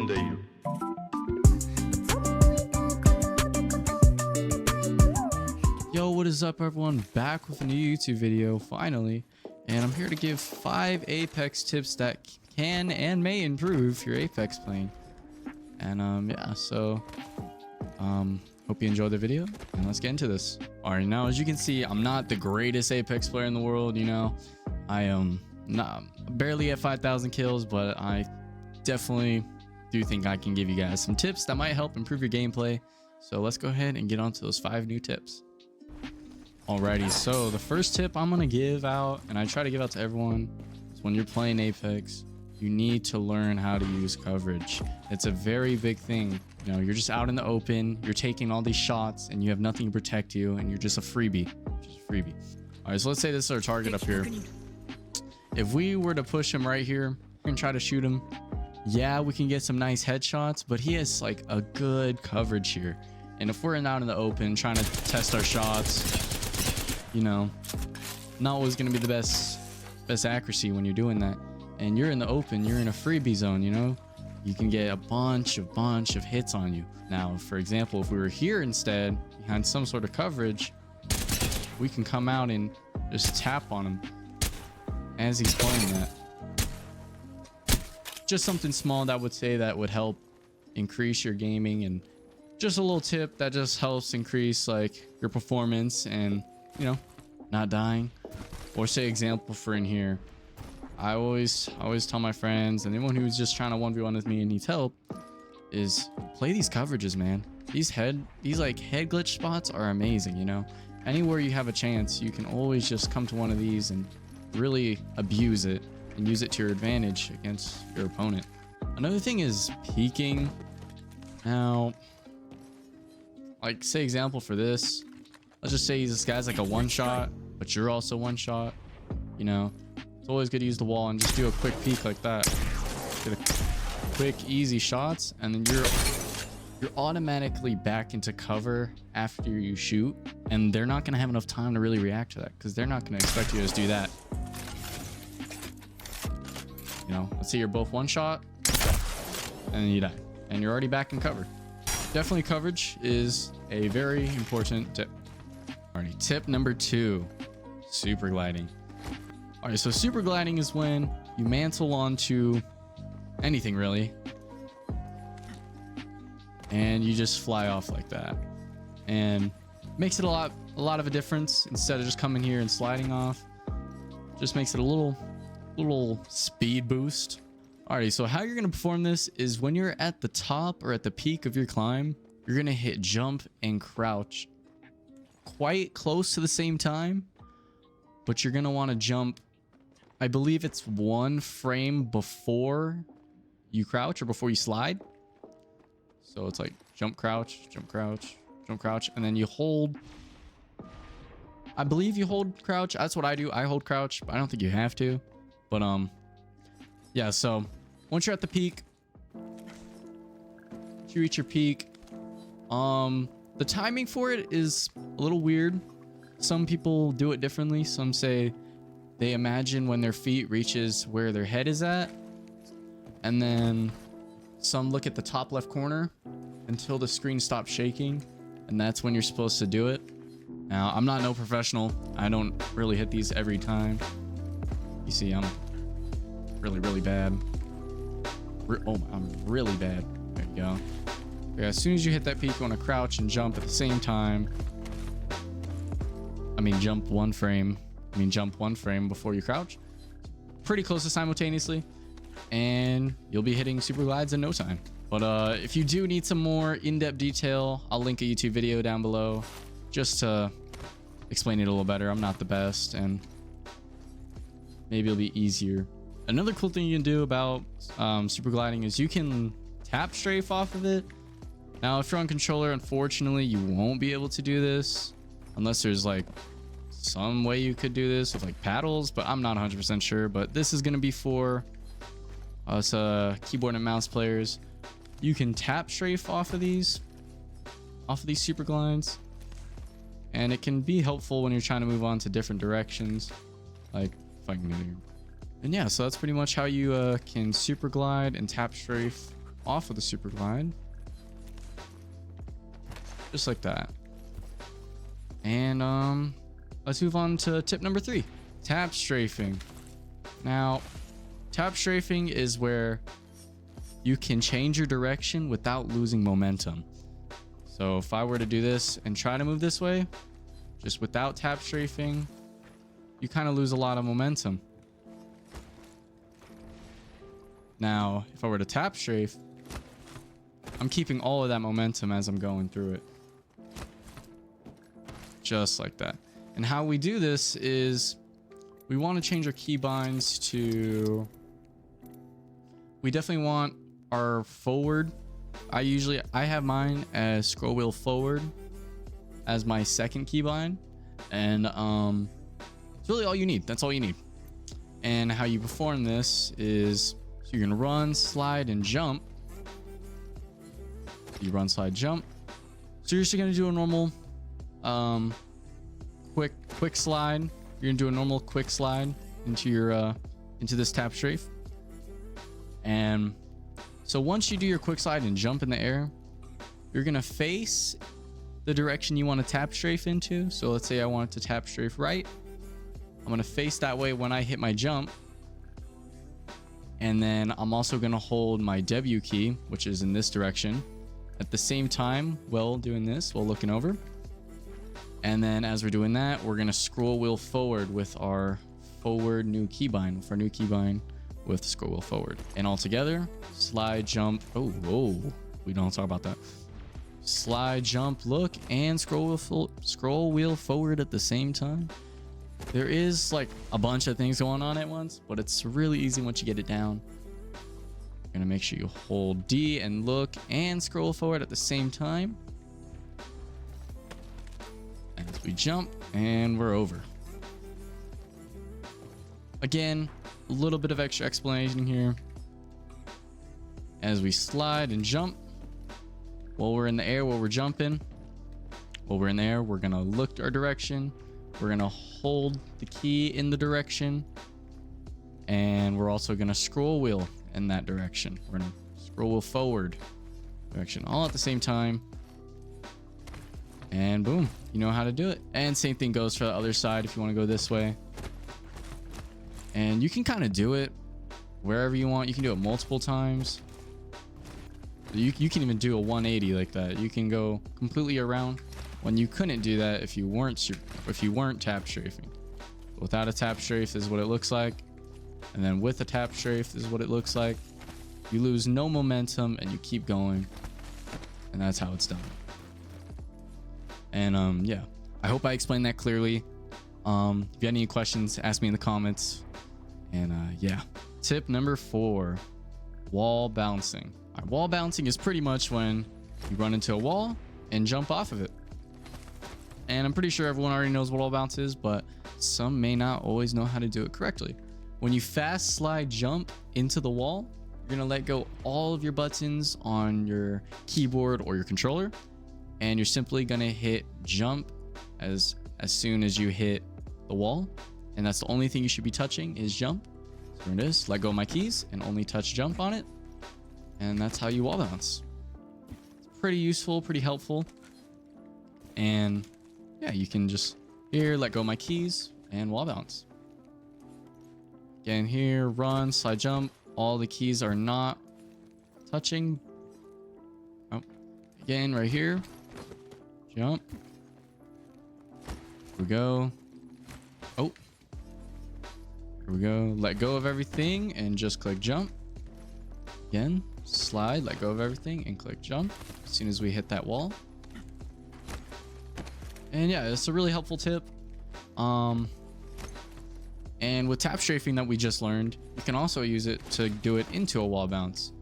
んでいる。Yo, what is up everyone? Back with a new YouTube video finally, and I'm here to give 5 Apex tips that can and may improve your Apex playing. And yeah, so hope you enjoyed the video, and let's get into this. Alright, now as you can see, I'm not the greatest Apex player in the world, you know. I am not barely at 5,000 kills, but I definitely do think I can give you guys some tips that might help improve your gameplay. So let's go ahead and get on to those 5 new tips. Alrighty, so the first tip I'm gonna give out, and I try to give out to everyone, is when you're playing Apex, you need to learn how to use coverage. It's a very big thing. You know, you're just out in the open, you're taking all these shots, and you have nothing to protect you, and you're just a freebie. Just a freebie. Alright, so let's say this is our target up here. If we were to push him right here and try to shoot him, yeah, we can get some nice headshots, but he has like a good coverage here. And if we're out in the open trying to test our shots, you know, not always going to be the best accuracy when you're doing that. And you're in the open, you're in a freebie zone, you know, you can get a bunch of hits on you. Now, for example, if we were here instead, behind some sort of coverage, we can come out and just tap on him as he's playing that. Just something small that would say that would help increase your gaming, and just a little tip that just helps increase like your performance and, you know, not dying. Or say example for in here, I always tell my friends and anyone who's just trying to 1v1 with me and needs help is play these coverages, man. These like head glitch spots are amazing, you know. Anywhere you have a chance, you can always just come to one of these and really abuse it and use it to your advantage against your opponent. Another thing is peeking. Now, like say example for this, let's just say this guy's like a one shot, but you're also one shot, you know. It's always good to use the wall and just do a quick peek like that. Get a quick easy shots, and then you're automatically back into cover after you shoot, and they're not going to have enough time to really react to that because they're not going to expect you to just do that. You know, let's say you're both one shot and then you die and you're already back in cover. Definitely coverage is a very important tip. Alrighty, tip number 2, super gliding. Alright, so super gliding is when you mantle onto anything really and you just fly off like that, and makes it a lot of a difference. Instead of just coming here and sliding off, just makes it a little speed boost. Alrighty, so how you're gonna perform this is when you're at the top or at the peak of your climb, you're gonna hit jump and crouch quite close to the same time, but you're gonna want to jump, I believe it's 1 frame before you crouch or before you slide. So it's like jump, crouch, jump, crouch, jump, crouch, and then you hold. I believe you hold crouch. That's what I do. I hold crouch, but I don't think you have to. But yeah, so once you're at the peak, once you reach your peak, the timing for it is a little weird. Some people do it differently. Some say they imagine when their feet reaches where their head is at, and then some look at the top left corner until the screen stops shaking, and that's when you're supposed to do it. Now, I'm not no professional. I don't really hit these every time. You see, I'm really bad. I'm really bad. There you go. Yeah, as soon as you hit that peak, you want to crouch and jump at the same time. I mean, jump one frame before you crouch. Pretty close to simultaneously, and you'll be hitting super glides in no time. But if you do need some more in-depth detail, I'll link a YouTube video down below just to explain it a little better. I'm not the best, and maybe it'll be easier. Another cool thing you can do about super gliding is you can tap strafe off of it. Now, if you're on controller, unfortunately, you won't be able to do this unless there's like some way you could do this with like paddles, but I'm not 100% sure. But this is going to be for us keyboard and mouse players. You can tap strafe off of these super glides, and it can be helpful when you're trying to move on to different directions, like if I can get here. And yeah, so that's pretty much how you can super glide and tap strafe off of the Superglide. Just like that. And let's move on to tip number 3, tap strafing. Now, tap strafing is where you can change your direction without losing momentum. So if I were to do this and try to move this way, just without tap strafing, you kind of lose a lot of momentum. Now, if I were to tap strafe, I'm keeping all of that momentum as I'm going through it. Just like that. And how we do this is we want to change our keybinds to... We definitely want our forward. I have mine as scroll wheel forward as my second keybind. And it's really all you need. That's all you need. And how you perform this is... So you're going to run, slide, and jump. You run, slide, jump. So you're just going to do a normal quick slide. You're going to do a normal quick slide into your into this tap strafe. And so once you do your quick slide and jump in the air, you're going to face the direction you want to tap strafe into. So let's say I want to tap strafe right. I'm going to face that way when I hit my jump. And then I'm also going to hold my W key, which is in this direction, at the same time while doing this, while looking over. And then as we're doing that, we're going to scroll wheel forward with our forward new keybind, with scroll wheel forward. And all together, slide, jump. Oh, we don't talk about that. Slide, jump, look, and scroll wheel forward at the same time. There is like a bunch of things going on at once, but it's really easy once you get it down. You're gonna make sure you hold D and look and scroll forward at the same time. As we jump, and we're over. Again, a little bit of extra explanation here. As we slide and jump, while we're in the air, while we're jumping, while we're in the air, we're gonna look our direction. We're gonna hold the key in the direction, and we're also gonna scroll wheel in that direction. We're gonna scroll wheel forward direction, all at the same time. And boom, you know how to do it. And same thing goes for the other side if you want to go this way. And you can kind of do it wherever you want. You can do it multiple times. You can even do a 180 like that. You can go completely around. When you couldn't do that if you weren't tap strafing. Without a tap strafe is what it looks like, and then with a tap strafe is what it looks like. You lose no momentum and you keep going, and that's how it's done. And yeah, I hope I explained that clearly. If you have any questions, ask me in the comments. And yeah, tip number 4, wall bouncing. Wall bouncing is pretty much when you run into a wall and jump off of it. And I'm pretty sure everyone already knows what wall bounce is, but some may not always know how to do it correctly. When you fast slide jump into the wall, you're gonna let go all of your buttons on your keyboard or your controller, and you're simply gonna hit jump as soon as you hit the wall. And that's the only thing you should be touching is jump. So there it is. Let go of my keys and only touch jump on it. And that's how you wall bounce. It's pretty useful, pretty helpful. And yeah, you can just here, let go of my keys and wall bounce. Again, here, run, slide, jump. All the keys are not touching. Oh, again, right here, jump. Here we go. Oh, here we go. Let go of everything and just click jump. Again, slide, let go of everything and click jump as soon as we hit that wall. And yeah, it's a really helpful tip. And with tap strafing that we just learned, you can also use it to do it into a wall bounce,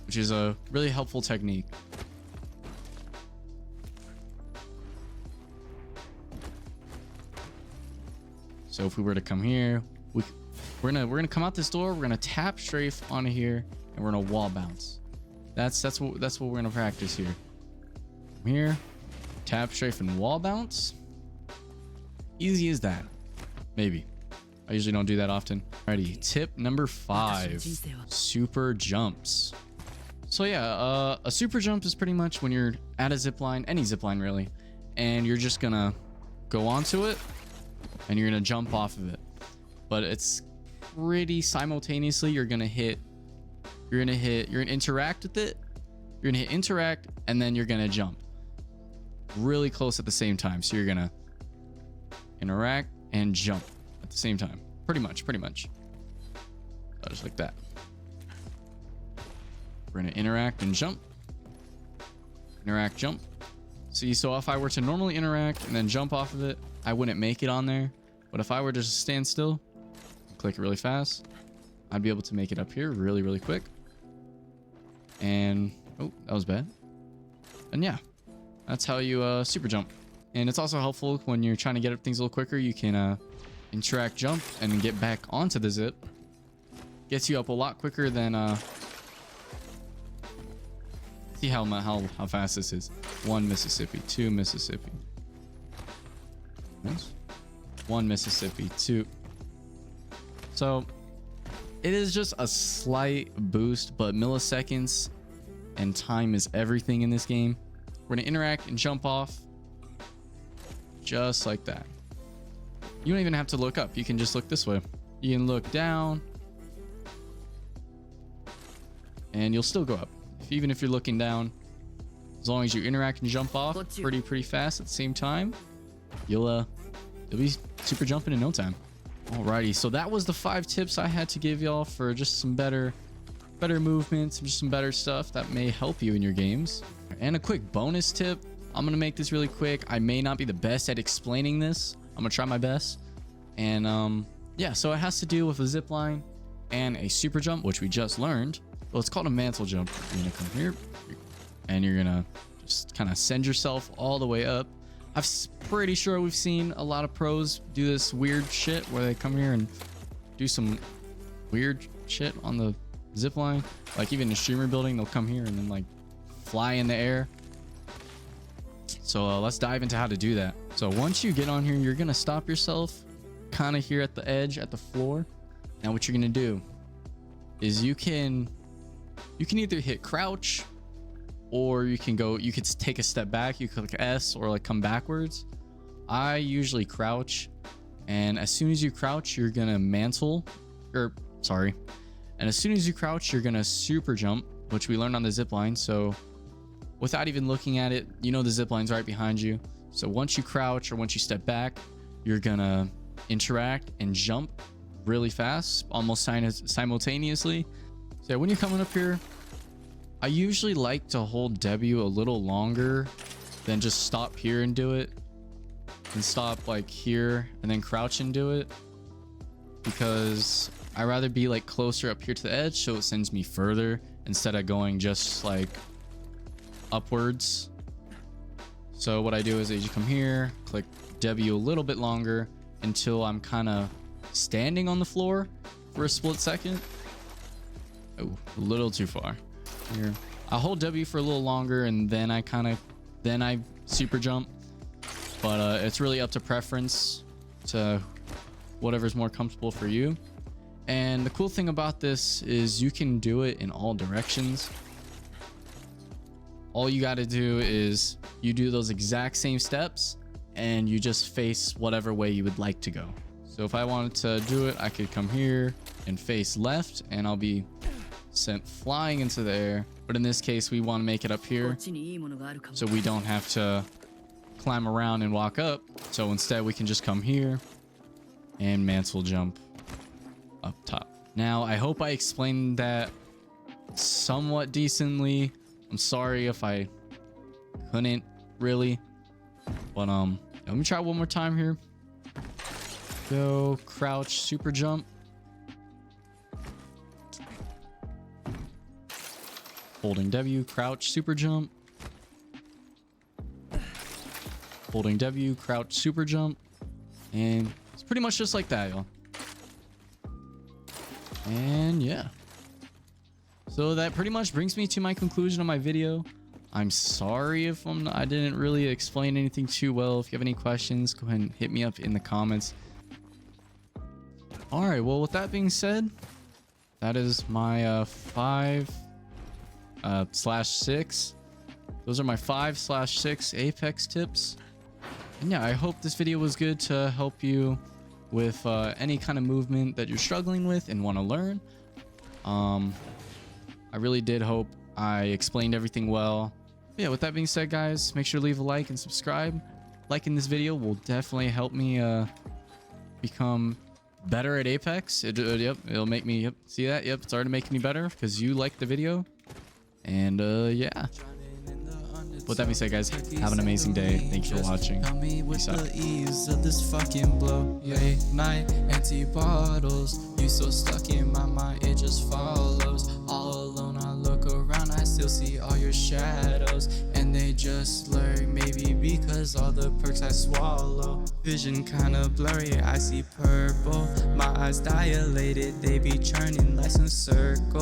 which is a really helpful technique. So if we were to come here, we're gonna come out this door. We're gonna tap strafe onto here, and we're gonna wall bounce. That's what we're gonna practice here. Here, tap strafe and wall bounce. Easy as that, maybe. I usually don't do that often. Alrighty, tip number 5, super jumps. So yeah, a super jump is pretty much when you're at a zip line, any zip line really, and you're just gonna go onto it and you're gonna jump off of it. But it's pretty simultaneously. You're gonna interact with it. You're gonna hit interact, and then you're gonna jump really close at the same time. So you're gonna interact and jump at the same time. Pretty much. Just like that. We're gonna interact and jump. Interact, jump. See, so if I were to normally interact and then jump off of it, I wouldn't make it on there. But if I were to just stand still, click it really fast, I'd be able to make it up here really quick. And oh, that was bad. And yeah, that's how you super jump. And it's also helpful when you're trying to get up things a little quicker. You can interact, jump, and then get back onto the zip. Gets you up a lot quicker than see how fast this is. 1 Mississippi, 2 Mississippi. Yes. 1 Mississippi, 2. So it is just a slight boost, but milliseconds and time is everything in this game. We're gonna interact and jump off just like that. You don't even have to look up. You can just look this way. You can look down and you'll still go up. Even if you're looking down, as long as you interact and jump off pretty fast at the same time, you'll be super jumping in no time. Alrighty, so that was the 5 tips I had to give y'all for just some better movements, just some better stuff that may help you in your games. And a quick bonus tip, I'm gonna make this really quick. I may not be the best at explaining this. I'm gonna try my best. And yeah, so it has to do with a zip line and a super jump, which we just learned. Well, it's called a mantle jump. You're gonna come here and you're gonna just kind of send yourself all the way up. I'm pretty sure we've seen a lot of pros do this weird shit where they come here and do some weird shit on the zip line. Like even in streamer building, they'll come here and then like fly in the air. So let's dive into how to do that. So once you get on here, you're gonna stop yourself kind of here at the edge, at the floor. Now what you're gonna do is you can either hit crouch, or you could take a step back. You click S or like come backwards. I usually crouch, and as soon as you crouch, you're gonna mantle, and as soon as you crouch, you're gonna super jump, which we learned on the zip line. So without even looking at it, you know the zip line's right behind you. So once you crouch or once you step back, you're gonna interact and jump really fast, almost simultaneously. So yeah, when you're coming up here, I usually like to hold W a little longer than just stop here and do it, and stop like here and then crouch and do it, because I rather be like closer up here to the edge, so it sends me further instead of going just like upwards. So what I do is you come here, click W a little bit longer until I'm kind of standing on the floor for a split second. Oh, a little too far. Here, I'll hold W for a little longer, and then I super jump. But it's really up to preference, to whatever's more comfortable for you. And the cool thing about this is you can do it in all directions. All you got to do is you do those exact same steps, and you just face whatever way you would like to go. So if I wanted to do it, I could come here and face left, and I'll be sent flying into the air. But in this case, we want to make it up here so we don't have to climb around and walk up. So instead we can just come here and mantle jump up top. Now I hope I explained that somewhat decently. I'm sorry if I couldn't really, but let me try one more time here. Go crouch, super jump. Holding W, crouch, super jump. Holding W, crouch, super jump. And it's pretty much just like that, y'all. And yeah. So that pretty much brings me to my conclusion of my video. I'm sorry if I didn't really explain anything too well. If you have any questions, go ahead and hit me up in the comments. All right, well, with that being said, that is my 5/6. Those are my 5/6 Apex tips. And yeah, I hope this video was good to help you with any kind of movement that you're struggling with and want to learn. I really did hope I explained everything well. But yeah, with that being said, guys, make sure to leave a like and subscribe. Liking this video will definitely help me become better at Apex. It'll make me, see that? Yep, it's already making me better because you liked the video. And yeah. With that being said, guys, have an amazing day. Thank you for watching. Peace out. The ease of this fucking blow. Late night empty bottles. You so stuck in my mind, it just follows. All alone, I look around, I still see all your shadows, and they just blur. Maybe because all the perks I swallow. Vision kinda blurry, I see purple. My eyes dilated, they be churning like some circles.